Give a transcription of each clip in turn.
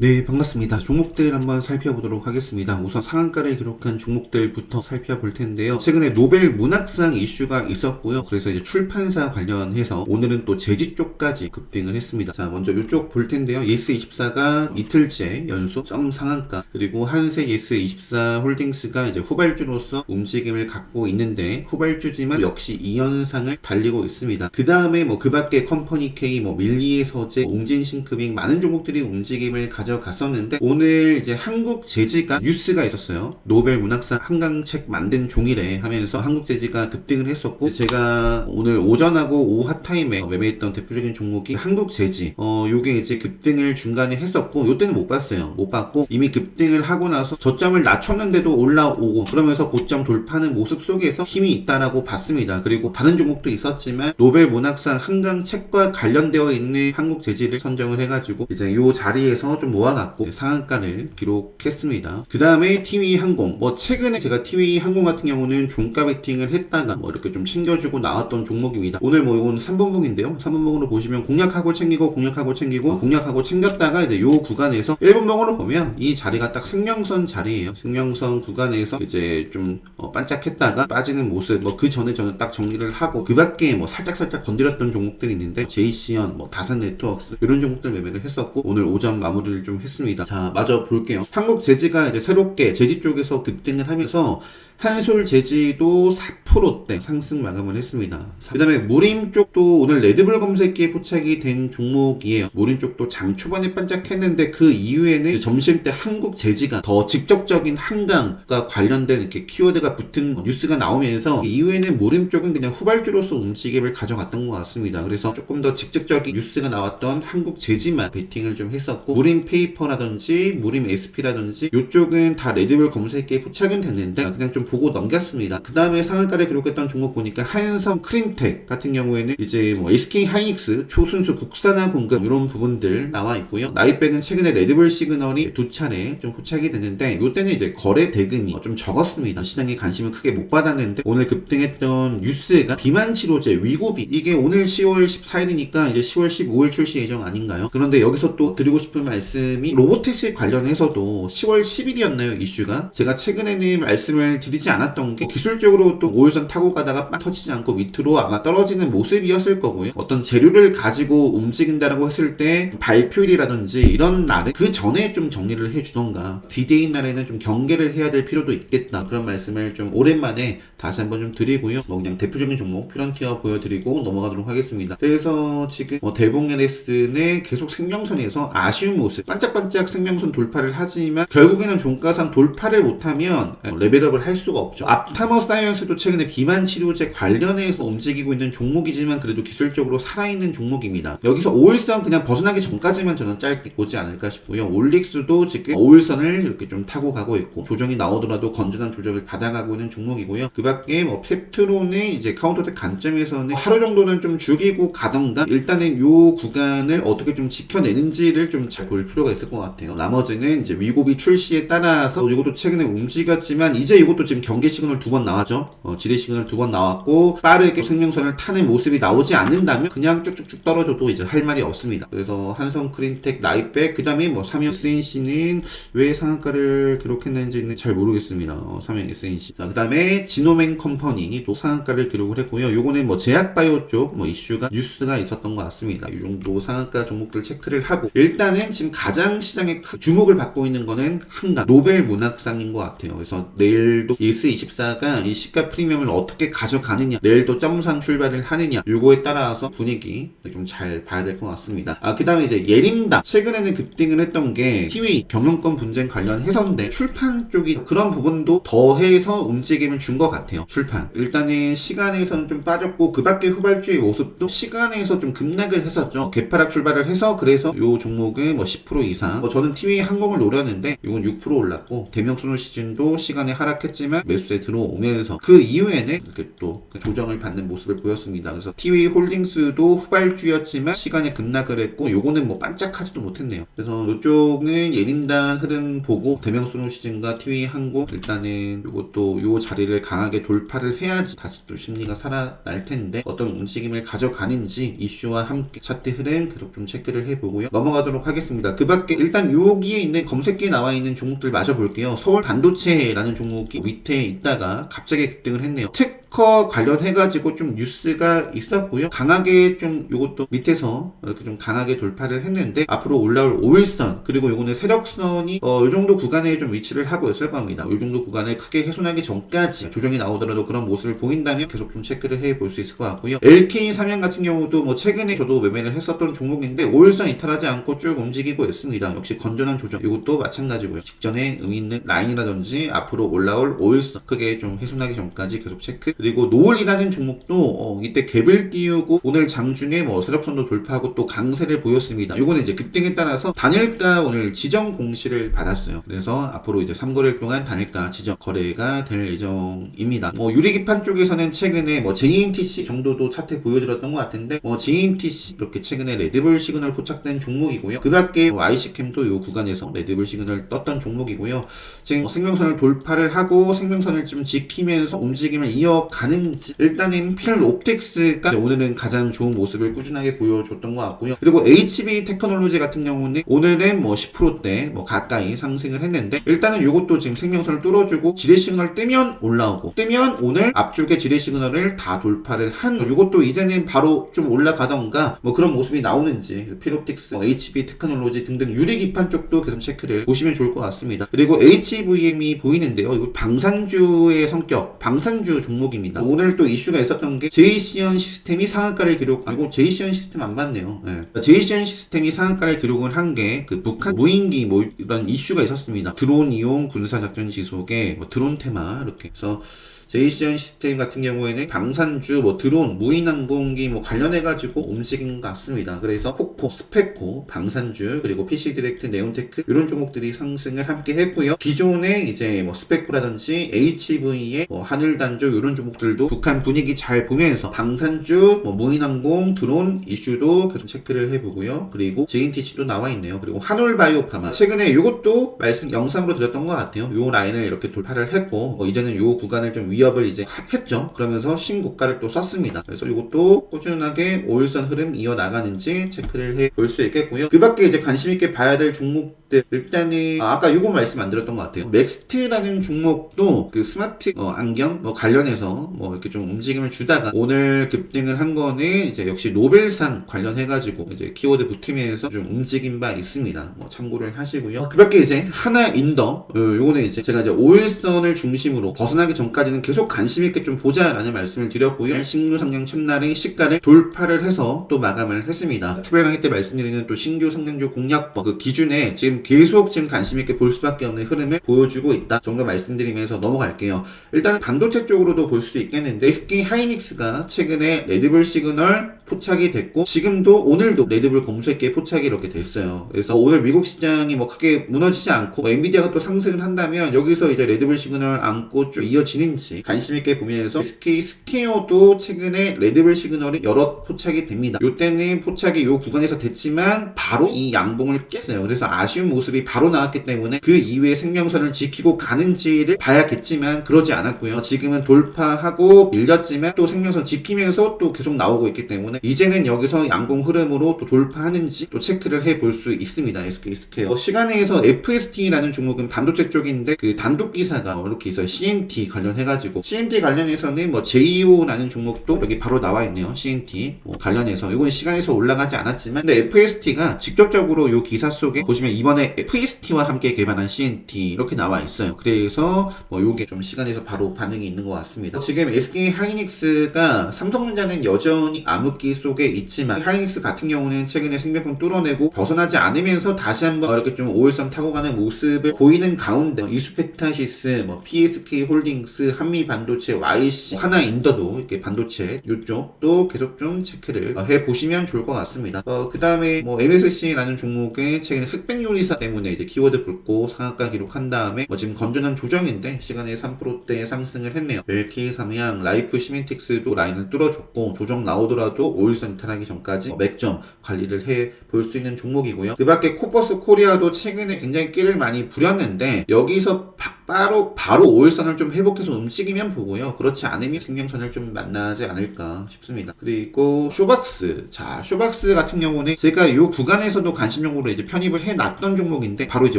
네, 반갑습니다. 종목들 한번 살펴보도록 하겠습니다. 우선 상한가를 기록한 종목들부터 살펴볼 텐데요. 최근에 노벨 문학상 이슈가 있었고요. 그래서 이제 출판사 관련해서 오늘은 또 재지 쪽까지 급등을 했습니다. 자, 먼저 이쪽 볼 텐데요. 예스24가 이틀째 연속 점 상한가, 그리고 한세 예스24 홀딩스가 이제 후발주로서 움직임을 갖고 있는데, 후발주지만 역시 이 현상을 달리고 있습니다. 그 다음에 그 밖에 컴퍼니 K, 밀리의 서재, 웅진싱크빙 많은 종목들이 움직임을 가져갔었는데, 오늘 이제 한국재지가 뉴스가 있었어요. 노벨 문학상 한강책 만든 종이래 하면서 한국재지가 급등을 했었고, 제가 오늘 오전하고 오후 핫타임에 매매했던 대표적인 종목이 한국재지, 요게 이제 급등을 중간에 했었고, 요때는 못 봤어요. 못 봤고, 이미 급등을 하고 나서 저점을 낮췄는데도 올라오고, 그러면서 고점 돌파하는 모습 속에서 힘이 있다라고 봤습니다. 그리고 다른 종목도 있었지만 노벨 문학상 한강책과 관련되어 있는 한국재지를 선정을 해가지고 이제 요 자리에서 좀 모아갖고 상한가를 기록했습니다. 그 다음에 티웨이항공, 최근에 제가 티웨이항공 같은 경우는 종가 베팅을 했다가 이렇게 좀 챙겨주고 나왔던 종목입니다. 오늘 이건 3분봉인데요. 3분봉으로 보시면 공략하고 챙기고 공략하고 챙기고 공략하고 챙겼다가 이제 요 구간에서 1분봉으로 보면 이 자리가 딱 생명선 자리예요. 생명선 구간에서 이제 좀 반짝했다가 빠지는 모습, 그 전에 저는 딱 정리를 하고, 그 밖에 살짝 건드렸던 종목들이 있는데, 제이시언, 다산네트워크스 이런 종목들 매매를 했었고, 오늘 오전 마무리를 좀 했습니다. 자, 마저 볼게요. 한국재지가 이제 새롭게 재지 쪽에서 급등을 하면서 한솔재지도 4%대 상승 마감을 했습니다. 그 다음에 무림 쪽도 오늘 레드불 검색기에 포착이 된 종목이에요. 무림 쪽도 장 초반에 반짝했는데, 그 이후에는 점심때 한국재지가 더 직접적인 한강과 관련된 이렇게 키워드가 붙은 뉴스가 나오면서, 이후에는 무림 쪽은 그냥 후발주로서 움직임을 가져갔던 것 같습니다. 그래서 조금 더 직접적인 뉴스가 나왔던 한국재지만 베팅을 좀 했었고, 무림 페이퍼라든지 무림 SP라든지 이쪽은 다 레드불 검색기에 포착은 됐는데 그냥 좀 보고 넘겼습니다. 그 다음에 상한가를 기록했던 종목 보니까 한성 크림텍 같은 경우에는 이제 SK 하이닉스 초순수 국산화 공급 이런 부분들 나와 있고요. 나이백은 최근에 레드불 시그널이 두 차례 좀 포착이 됐는데, 이때는 이제 거래 대금이 좀 적었습니다. 시장에 관심을 크게 못 받았는데, 오늘 급등했던 뉴스가 비만 치료제 위고비, 이게 오늘 10월 14일이니까 이제 10월 15일 출시 예정 아닌가요? 그런데 여기서 또 드리고 싶은 말씀이, 로보택시 관련해서도 10월 10일이었나요? 이슈가 제가 최근에는 말씀을 드리지 않았던 게, 기술적으로 또 5일선 타고 가다가 빵 터지지 않고 밑으로 아마 떨어지는 모습이었을 거고요. 어떤 재료를 가지고 움직인다라고 했을 때 발표일이라든지 이런 날은 그 전에 좀 정리를 해주던가, 디데이 날에는 좀 경계를 해야 될 필요도 있겠다, 그런 말씀을 좀 오랜만에 다시 한번 좀 드리고요. 그냥 대표적인 종목 퓨런티어 보여드리고 넘어가도록 하겠습니다. 그래서 지금 대봉 LS는 계속 생명선에서 아쉬운 모습, 반짝반짝 생명선 돌파를 하지만 결국에는 종가상 돌파를 못하면 레벨업을 할 수가 없죠. 앞타머 사이언스도 최근에 비만 치료제 관련해서 움직이고 있는 종목이지만 그래도 기술적으로 살아있는 종목입니다. 여기서 5일선 그냥 벗어나기 전까지만 저는 짧게 보지 않을까 싶고요. 올릭스도 지금 5일선을 이렇게 좀 타고 가고 있고, 조정이 나오더라도 건전한 조정을 받아가고 있는 종목이고요. 그 밖에 펩트론의 이제 카운터텍 관점에서는 하루 정도는 좀 죽이고 가던가, 일단은 요 구간을 어떻게 좀 지켜내는지를 좀 잘 볼 필요가 있을 것 같아요. 나머지는 이제 위고비 출시에 따라서 이것도 최근에 움직였지만, 이제 이것도 지금 경계 시그널 2번 나왔죠. 지뢰 시그널 2번 나왔고, 빠르게 생명선을 타는 모습이 나오지 않는다면 그냥 쭉쭉쭉 떨어져도 이제 할 말이 없습니다. 그래서 한성 크림텍, 나이백, 그 다음에 삼형 SNC는 왜 상한가를 기록했는지는 잘 모르겠습니다. 삼형 SNC. 자, 그 다음에 지노맨 컴퍼니 또 상한가를 기록을 했고요. 요거는 제약바이오 쪽 이슈가 뉴스가 있었던 것 같습니다. 이 정도 상한가 종목들 체크를 하고, 일단은 지금 가장 시장에 주목을 받고 있는 거는 한강 노벨 문학상인 것 같아요. 그래서 내일도 예스24가 이 시가 프리미엄을 어떻게 가져가느냐, 내일도 점상 출발을 하느냐, 요거에 따라서 분위기 좀 잘 봐야 될 것 같습니다. 그 다음에 이제 예림다, 최근에는 급등을 했던 게 티웨이 경영권 분쟁 관련해서인데, 출판 쪽이 그런 부분도 더해서 움직임을 준 것 같아요. 출판 일단은 시간에서는 좀 빠졌고, 그 밖에 후발주의 모습도 시간에서 좀 급락을 했었죠. 개파락 출발을 해서, 그래서 요 종목은 10% 이상, 저는 티웨이 항공을 노렸는데 이건 6% 올랐고, 대명수노 시즌도 시간에 하락했지만 매수세 들어오면서, 그 이후에 이후에는 이렇게 또 조정을 받는 모습을 보였습니다. 그래서 TV홀딩스도 후발주였지만 시간에 급락을 했고 요거는 뭐 반짝하지도 못했네요. 그래서 이쪽은 예림단 흐름 보고 대명스노시즌과 TV항공 일단은 요것도 요 자리를 강하게 돌파를 해야지 다시 또 심리가 살아날 텐데 어떤 움직임을 가져가는지 이슈와 함께 차트 흐름 계속 좀 체크를 해보고요. 넘어가도록 하겠습니다. 그 밖에 일단 여기에 있는 검색기에 나와 있는 종목들 마저 볼게요. 서울 반도체라는 종목이 밑에 있다가 갑자기 급등을 했네요. 특허 관련해가지고 좀 뉴스가 있었고요. 강하게 좀 요것도 밑에서 이렇게 좀 강하게 돌파를 했는데 앞으로 올라올 5일선 그리고 요거는 세력선이 요 정도 구간에 좀 위치를 하고 있을 겁니다. 요 정도 구간을 크게 훼손하기 전까지 조정이 나오더라도 그런 모습을 보인다면 계속 좀 체크를 해볼 수 있을 것 같고요. LK 삼양 같은 경우도 뭐 최근에 저도 매매를 했었던 종목인데 5일선 이탈하지 않고 쭉 움직이고 있습니다. 역시 건전한 조정 이것도 마찬가지고요. 직전에 의미 있는 라인이라든지 앞으로 올라올 5일선 크게 좀 훼손하기 전까지 계속 체크. 그리고 노을이라는 종목도 이때 갭을 띄우고 오늘 장중에 뭐 세력선도 돌파하고 또 강세를 보였습니다. 요거는 이제 급등에 따라서 단일가 오늘 지정 공시를 받았어요. 그래서 앞으로 이제 3거래일 동안 단일가 지정 거래가 될 예정입니다. 뭐 유리기판 쪽에서는 최근에 뭐 JNTC 정도도 차트에 보여드렸던 것 같은데 뭐 JNTC 이렇게 최근에 레드불 시그널 포착된 종목이고요. 그 밖에 뭐 IC캠도 요 구간에서 레드불 시그널 떴던 종목이고요. 지금 생명선을 돌파를 하고 생명선을 좀 지키면서 움직임을 이어가는지 일단은 필옵틱스가 오늘은 가장 좋은 모습을 꾸준하게 보여줬던 것 같고요. 그리고 HB 테크놀로지 같은 경우는 오늘은 뭐 10%대 뭐 가까이 상승을 했는데 일단은 요것도 지금 생명선을 뚫어주고 지뢰 시그널 뜨면 올라오고 뜨면 오늘 앞쪽에 지뢰 시그널을 다 돌파를 한 요것도 이제는 바로 좀 올라가던가 뭐 그런 모습이 나오는지 필옵틱스, HB 테크놀로지 등등 유리기판 쪽도 계속 체크를 보시면 좋을 것 같습니다. 그리고 HVM이 보이는데요. 이거 방산주의 성격, 방산주 종목입니다. 오늘 또 이슈가 있었던 게 제이시언 시스템이 상한가를 이거 제이시언 시스템 안 봤네요. 네. 제이시언 시스템이 상한가를 기록을 한 게 그 북한 무인기 뭐 이런 이슈가 있었습니다. 드론 이용 군사작전 지속에 뭐 드론 테마 이렇게 해서 제이시언 시스템 같은 경우에는 방산주, 뭐 드론, 무인항공기 뭐 관련해가지고 움직인 것 같습니다. 그래서 코코, 스페코, 방산주, 그리고 PC디렉트, 네온테크 이런 종목들이 상승을 함께 했고요. 기존에 이제 뭐 스페코라든지 HV의 뭐 하늘단조 이런 종목들도 북한 분위기 잘 보면서 방산주, 뭐 무인항공, 드론 이슈도 계속 체크를 해보고요. 그리고 JNTC도 나와 있네요. 그리고 한올바이오파마 최근에 이것도 영상으로 드렸던 것 같아요. 요 라인을 이렇게 돌파를 했고 이제는 요 구간을 좀 위협을 이제 했죠. 그러면서 신고가를 또 썼습니다. 그래서 이것도 꾸준하게 5일선 흐름 이어나가는지 체크를 해 볼 수 있겠고요. 그 밖에 이제 관심있게 봐야 될 종목들 일단은 아까 요거 말씀 안 드렸던 것 같아요. 맥스트라는 종목도 그 스마트 안경 뭐 관련해서 뭐 이렇게 좀 움직임을 주다가 오늘 급등을 한 거는 이제 역시 노벨상 관련해가지고 이제 키워드 붙으면서 좀 움직인 바 있습니다. 뭐 참고를 하시고요. 그 밖에 이제 하나인더 요거는 이제 제가 이제 5일선을 중심으로 벗어나기 전까지는 계속 관심있게 좀 보자라는 말씀을 드렸고요. 신규 상장 첫날에 시가를 돌파를 해서 또 마감을 했습니다. 특별 강의 때 말씀드리는 또 신규 상장주 공략법 그 기준에 지금 계속 지금 관심있게 볼 수밖에 없는 흐름을 보여주고 있다 정도 말씀드리면서 넘어갈게요. 일단 반도체 쪽으로도 볼 수 있겠는데 SK 하이닉스가 최근에 레드불 시그널 포착이 됐고 지금도 오늘도 레드불 검수액계 포착이 이렇게 됐어요. 그래서 오늘 미국 시장이 뭐 크게 무너지지 않고 엔비디아가 또 상승을 한다면 여기서 이제 레드불 시그널 안고 쭉 이어지는지 관심있게 보면서 SK 스퀘어도 최근에 레드불 시그널이 여러 포착이 됩니다. 요때는 포착이 요 구간에서 됐지만 바로 이 양봉을 깼어요. 그래서 아쉬운 모습이 바로 나왔기 때문에 그 이후에 생명선을 지키고 가는지를 봐야겠지만 그러지 않았고요. 지금은 돌파하고 밀렸지만 또 생명선 지키면서 또 계속 나오고 있기 때문에 이제는 여기서 양봉 흐름으로 또 돌파하는지 또 체크를 해볼 수 있습니다. SK 스퀘어 시간에서 FST라는 종목은 반도체 쪽인데 그 단독 기사가 이렇게 있어요. CNT 관련해가지고 CNT 관련해서는 뭐 JEO라는 종목도 여기 바로 나와 있네요. CNT 관련해서 이건 시간에서 올라가지 않았지만 근데 FST가 직접적으로 이 기사 속에 보시면 이번에 FST와 함께 개발한 CNT 이렇게 나와 있어요. 그래서 뭐 요게 좀 시간에서 바로 반응이 있는 것 같습니다. 지금 SK 하이닉스가 삼성전자는 여전히 암흑기 위기 속에 있지만 하이닉스 같은 경우는 최근에 생명권 뚫어내고 벗어나지 않으면서 다시 한번 이렇게 좀 5일선 타고 가는 모습을 보이는 가운데 이수페타시스, PSK 홀딩스, 한미반도체, YC, 하나인더도 이렇게 반도체 이쪽도 계속 좀 체크를 해보시면 좋을 것 같습니다. 그 다음에 MSC라는 종목은 최근에 흑백 요리사 때문에 이제 키워드 붙고 상한가 기록한 다음에 지금 건전한 조정인데 시간에 3%대 상승을 했네요. LK 삼양, 라이프 시멘틱스도 라인을 뚫어줬고 조정 나오더라도 5일선 이탈하기 전까지 맥점 관리를 해 볼 수 있는 종목이고요. 그 밖에 코퍼스 코리아도 최근에 굉장히 끼를 많이 부렸는데 여기서 바로 5일선을 좀 회복해서 움직이면 보고요. 그렇지 않으면 생명선을 좀 만나지 않을까 싶습니다. 그리고 쇼박스. 자, 쇼박스 같은 경우는 제가 이 구간에서도 관심종으로 이제 편입을 해놨던 종목인데 바로 이제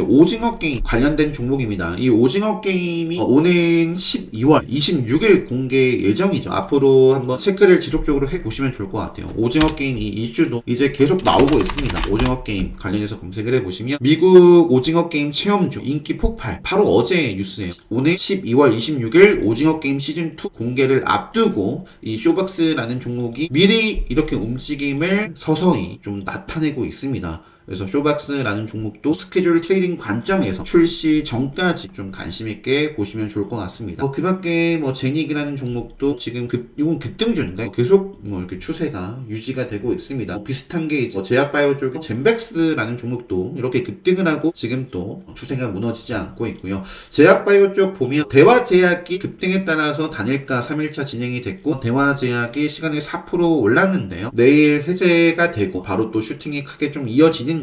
오징어 게임 관련된 종목입니다. 이 오징어 게임이 오는 12월 26일 공개 예정이죠. 앞으로 한번 체크를 지속적으로 해보시면 좋을 것 같아요. 오징어 게임 이 이슈도 이제 계속 나오고 있습니다. 오징어 게임 관련해서 검색을 해보시면 미국 오징어 게임 체험주 인기 폭발. 바로 어제 뉴스에 오늘 12월 26일 오징어 게임 시즌2 공개를 앞두고 이 쇼박스라는 종목이 미리 이렇게 움직임을 서서히 좀 나타내고 있습니다. 그래서 쇼박스라는 종목도 스케줄 트레이딩 관점에서 출시 전까지 좀 관심있게 보시면 좋을 것 같습니다. 그 밖에 제닉이라는 종목도 지금 이건 급등주인데 계속 이렇게 추세가 유지가 되고 있습니다. 비슷한 게 이제 제약바이오 쪽에 젠백스라는 종목도 이렇게 급등을 하고 지금 또 추세가 무너지지 않고 있고요. 제약바이오 쪽 보면 대화제약이 급등에 따라서 단일가 3일차 진행이 됐고 대화제약이 시간에 4% 올랐는데요. 내일 해제가 되고 바로 또 슈팅이 크게 좀 이어지는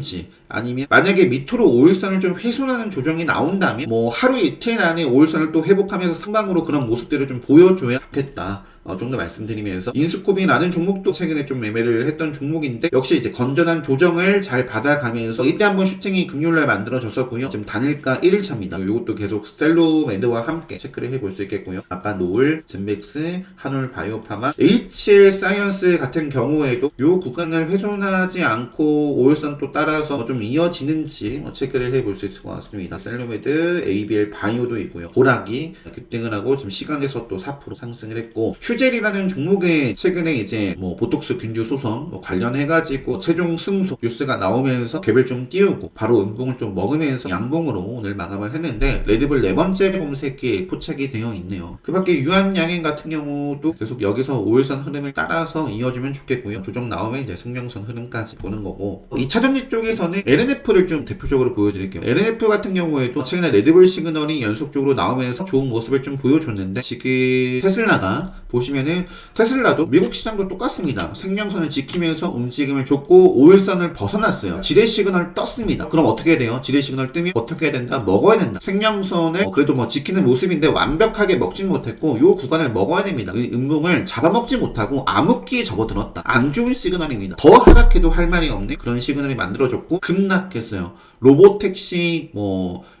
아니면 만약에 밑으로 5일선을 좀 훼손하는 조정이 나온다면 하루 이틀 안에 5일선을 또 회복하면서 상방으로 그런 모습들을 좀 보여줘야 좋겠다. 정도 말씀드리면서 인스코비라는 종목도 최근에 좀 매매를 했던 종목인데 역시 이제 건전한 조정을 잘 받아가면서 이때 한번 슈팅이 금요일날 만들어졌었고요. 지금 단일가 1일차입니다. 이것도 계속 셀로메드와 함께 체크를 해볼 수 있겠고요. 아까 노을, 젠백스, 한올 바이오파마, HL 사이언스 같은 경우에도 이 구간을 훼손하지 않고 5일선 또 따라서 좀 이어지는지 체크를 해볼 수 있을 것 같습니다. 셀로메드, ABL 바이오도 있고요. 보라기 급등을 하고 지금 시간에서 또 4% 상승을 했고 슈젤이라는 종목에 최근에 이제 보톡스 균주 소송 관련해가지고 최종 승소 뉴스가 나오면서 갭을 좀 띄우고 바로 음봉을 좀 먹으면서 양봉으로 오늘 마감을 했는데 레드불 4번째 검색기에 포착이 되어 있네요. 그 밖에 유한양행 같은 경우도 계속 여기서 5일선 흐름을 따라서 이어주면 좋겠고요. 조정 나오면 이제 승명선 흐름까지 보는 거고 2차전지 쪽에서는 LNF를 좀 대표적으로 보여드릴게요. LNF 같은 경우에도 최근에 레드불 시그널이 연속적으로 나오면서 좋은 모습을 좀 보여줬는데 지금 테슬라가 보시면은 테슬라도 미국 시장도 똑같습니다. 생명선을 지키면서 움직임을 줬고 5일선을 벗어났어요. 지뢰 시그널 떴습니다. 그럼 어떻게 돼요? 지뢰 시그널 뜨면 어떻게 해야 된다? 먹어야 된다. 생명선을 그래도 지키는 모습인데 완벽하게 먹진 못했고 이 구간을 먹어야 됩니다. 이 음봉을 잡아먹지 못하고 암흑기에 접어들었다. 안 좋은 시그널입니다. 더 하락해도 할 말이 없네. 그런 시그널이 만들어졌고 급락했어요. 로보택시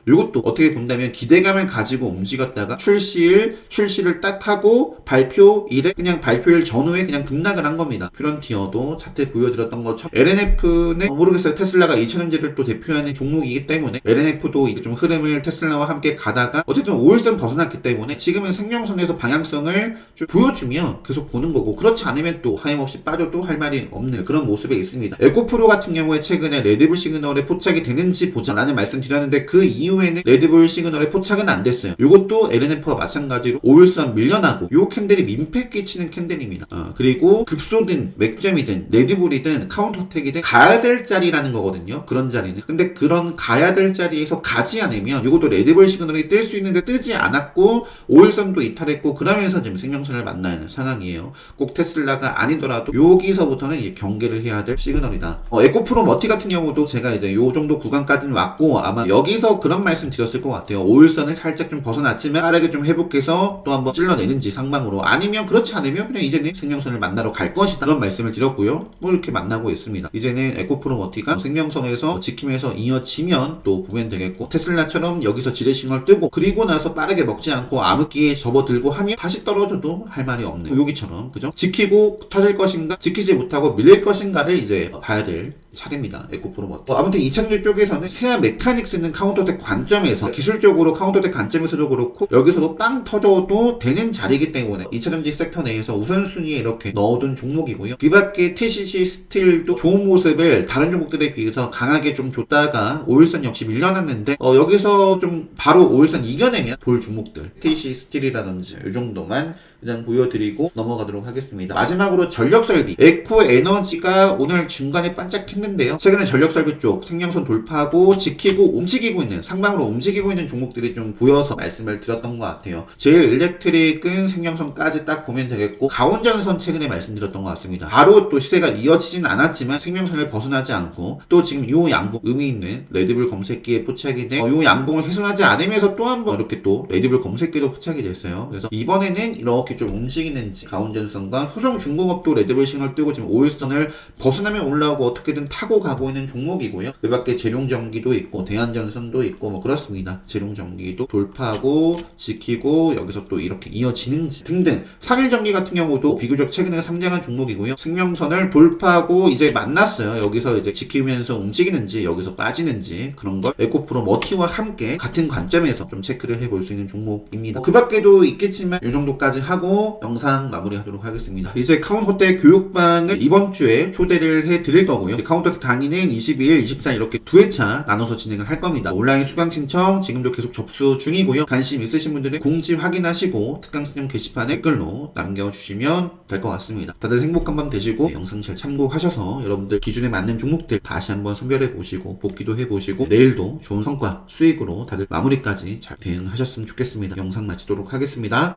이것도 어떻게 본다면 기대감을 가지고 움직였다가 출시를 딱 하고 발표일에 그냥 발표일 전후에 그냥 급락을 한 겁니다. 퓨런티어도 차트 보여드렸던 것처럼 LNF는 모르겠어요. 테슬라가 2차전지를 또 대표하는 종목이기 때문에 LNF도 이제 좀 흐름을 테슬라와 함께 가다가 어쨌든 5일선 벗어났기 때문에 지금은 생명선에서 방향성을 좀 보여주면 계속 보는 거고 그렇지 않으면 또 하염없이 빠져도 할 말이 없는 그런 모습에 있습니다. 에코프로 같은 경우에 최근에 레드불 시그널에 포착이 되는지 보자라는 말씀 드렸는데 그 이후에는 레드불 시그널에 포착은 안 됐어요. 이것도 LNF와 마찬가지로 5일선 밀려나고 요 캔들이 민폐 끼치는 캔들입니다. 그리고 급소든 맥점이든 레드불이든 카운터택이든 가야 될 자리라는 거거든요. 그런 자리는. 근데 그런 가야 될 자리에서 가지 않으면 이것도 레드불 시그널이 뜰 수 있는데 뜨지 않았고 5일선도 이탈했고 그러면서 지금 생명선을 만나는 상황이에요. 꼭 테슬라가 아니더라도 여기서부터는 이제 경계를 해야 될 시그널이다. 에코프로 머티 같은 경우도 제가 이제 요 정도 구간까지는 왔고 아마 여기서 그런 말씀 드렸을 것 같아요. 5일선을 살짝 좀 벗어났지만 빠르게 좀 회복해서 또 한번 찔러내는지 상방으로 아니면 그렇지 않으면 그냥 이제는 생명선을 만나러 갈 것이다. 그런 말씀을 드렸고요. 이렇게 만나고 있습니다. 이제는 에코프로 머티가 생명선에서 지키면서 이어지면 또 보면 되겠고 테슬라처럼 여기서 지뢰 싱을 뜨고 그리고 나서 빠르게 먹지 않고 암흑기에 접어들고 하면 다시 떨어져도 할 말이 없는 여기처럼 그죠? 지키고 터질 것인가 지키지 못하고 밀릴 것인가를 이제 봐야 될 차례입니다. 에코프로모터. 아무튼 이창규 쪽에서는 세아 메카닉스는 카운터덱 관점에서 기술적으로 카운터덱 관점에서도 그렇고 여기서도 빵 터져도 되는 자리이기 때문에 2차전지 섹터 내에서 우선순위에 이렇게 넣어둔 종목이고요. 그 밖에 TCC 스틸도 좋은 모습을 다른 종목들에 비해서 강하게 좀 줬다가 오일선 역시 밀려났는데 여기서 좀 바로 오일선 이겨내면 볼 종목들 TCC 스틸이라든지 이 정도만 그냥 보여드리고 넘어가도록 하겠습니다. 마지막으로 전력설비 에코에너지가 오늘 중간에 반짝했는데요. 최근에 전력설비 쪽 생명선 돌파하고 지키고 움직이고 있는 상방으로 움직이고 있는 종목들이 좀 보여서 말씀을 드렸던 것 같아요. 제일 일렉트릭은 생명선까지 딱 보면 되겠고 가온전선 최근에 말씀드렸던 것 같습니다. 바로 또 시세가 이어지진 않았지만 생명선을 벗어나지 않고 또 지금 요 양봉 의미 있는 레드불 검색기에 포착이 된 요 양봉을 훼손하지 않으면서 또 한 번 이렇게 또 레드불 검색기도 포착이 됐어요. 그래서 이번에는 이렇게 좀 움직이는지 가온전선과 효성중공업도 레드불 싱을 뜨고 지금 5일선을 벗어나면 올라오고 어떻게든 타고 가고 있는 종목이고요. 그 밖에 재룡전기도 있고 대한전선도 있고 뭐 그렇습니다. 재룡전기도 돌파하고 지키고 여기서 또 이렇게 이어지는지 등등. 산일전기 같은 경우도 비교적 최근에 상장한 종목이고요. 생명선을 돌파하고 이제 만났어요. 여기서 이제 지키면서 움직이는지 여기서 빠지는지 그런 걸 에코프로 머티와 함께 같은 관점에서 좀 체크를 해볼 수 있는 종목입니다. 그 밖에도 있겠지만 이 정도까지 하고 영상 마무리하도록 하겠습니다. 이제 카운터덱 교육방을 이번 주에 초대를 해드릴 거고요. 카운터덱 강의는 22일, 24일 이렇게 두 회차 나눠서 진행을 할 겁니다. 온라인 수강 신청 지금도 계속 접수 중이고요. 관심 있으신 분들은 공지 확인하시고 특강 신청 게시판에 댓글로 남겨주시면 될 것 같습니다. 다들 행복한 밤 되시고 영상 잘 참고하셔서 여러분들 기준에 맞는 종목들 다시 한번 선별해 보시고 복귀도 해보시고 내일도 좋은 성과 수익으로 다들 마무리까지 잘 대응하셨으면 좋겠습니다. 영상 마치도록 하겠습니다.